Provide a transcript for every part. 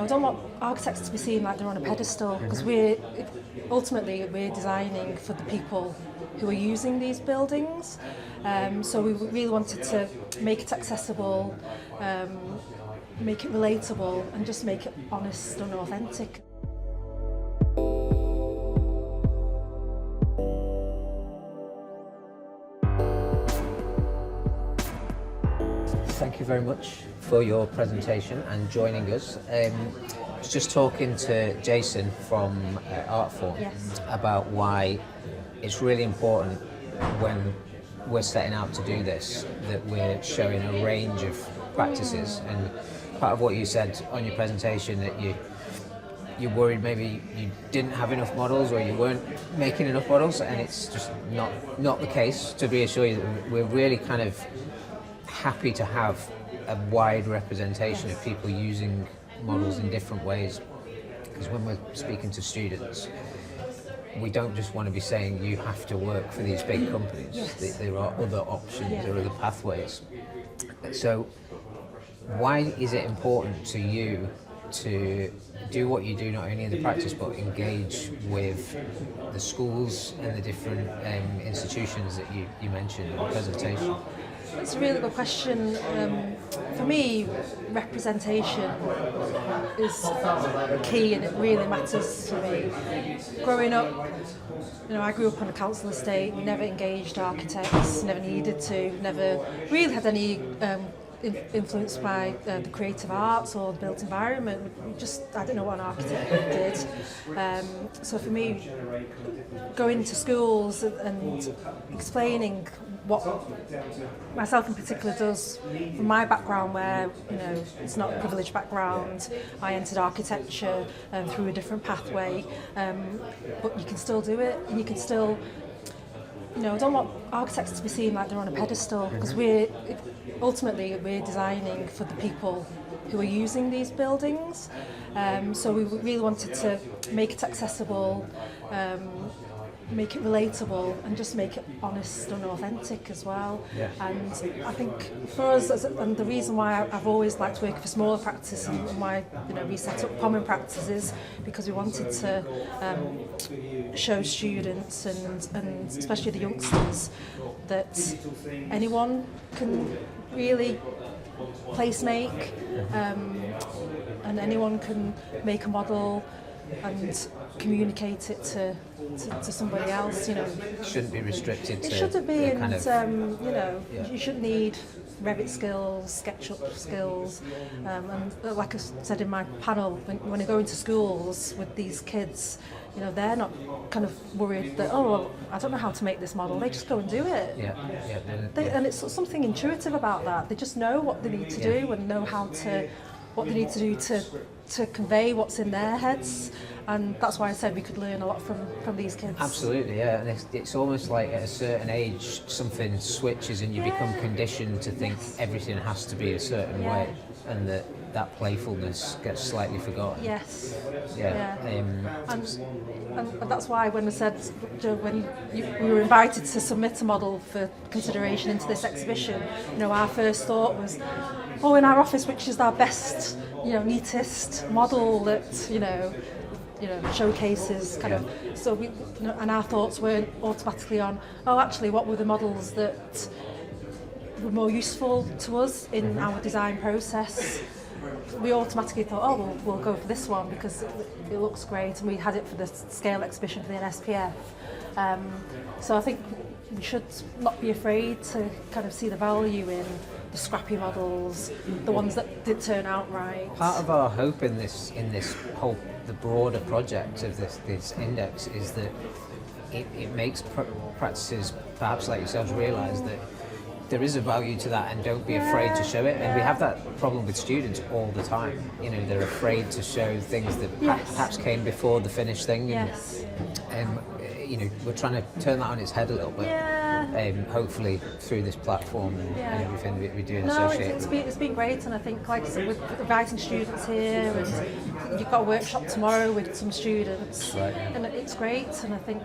I don't want architects to be seen like they're on a pedestal, because ultimately we're designing for the people who are using these buildings. So we really wanted to make it accessible, make it relatable, and just make it honest and authentic. Thank you very much for your presentation and joining us. I was just talking to Jason from Artform about why it's really important when we're setting out to do this that we're showing a range of practices. And part of what you said on your presentation, that you worried maybe you didn't have enough models or you weren't making enough models, and it's just not the case. To reassure you that we're really kind of happy to have a wide representation of people using models in different ways, because when we're speaking to students, we don't just want to be saying you have to work for these big companies. There are other options, there are other pathways. So why is it important to you to do what you do, not only in the practice but engage with the schools and the different institutions that you mentioned in the presentation? It's a really good question. For me, representation is key, and it really matters to me. Growing up, I grew up on a council estate. We never engaged architects, never needed to, never really had any influenced by the creative arts or the built environment. I don't know what an architect did. So for me, going to schools and explaining what myself in particular does from my background, where it's not a privileged background. I entered architecture through a different pathway, but you can still do it, and you can still, I don't want architects to be seen like they're on a pedestal, because ultimately we're designing for the people who are using these buildings. So we really wanted to make it accessible, make it relatable, and just make it honest and authentic as well. And I think for us, and the reason why I've always liked working for smaller practices, and why we set up common practices, because we wanted to show students and especially the youngsters that anyone can really place make, and anyone can make a model and communicate it to somebody else. It shouldn't be restricted to. It shouldn't be, and you shouldn't need Revit skills, SketchUp skills, and like I said in my panel, when I go into schools with these kids, they're not kind of worried that, I don't know how to make this model. They just go and do it. And it's something intuitive about that. They just know what they need to do and know what they need to do to convey what's in their heads. And that's why I said we could learn a lot from these kids. Absolutely, yeah. And it's almost like at a certain age something switches and you become conditioned to think everything has to be a certain way, and that playfulness gets slightly forgotten. Yes. And that's why when I said, when we were invited to submit a model for consideration into this exhibition, our first thought was, in our office, which is our best, neatest model that, showcases kind of. So we, and our thoughts weren't automatically on, actually, what were the models that were more useful to us in our design process. We automatically thought, we'll go for this one because it looks great, and we had it for the scale exhibition for the NSPF. So I think we should not be afraid to kind of see the value in the scrappy models, the ones that did turn out right. Part of our hope in this whole, the broader project of this index, is that it makes practices, perhaps like yourselves, realise that there is a value to that, and don't be afraid to show it. And we have that problem with students all the time. They're afraid to show things that perhaps came before the finished thing. And we're trying to turn that on its head a little bit. Hopefully through this platform and everything we do in association. It's been great, and I think, like I said, with inviting students here, and you've got a workshop tomorrow with some students, and it's great. And I think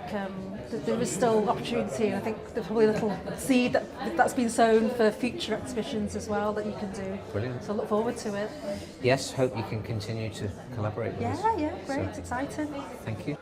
there is still opportunity, and I think there's probably a little seed that's been sown for future exhibitions as well that you can do. Brilliant. So I look forward to it. Yes, hope you can continue to collaborate with us. Yeah, great, it's exciting. Thank you.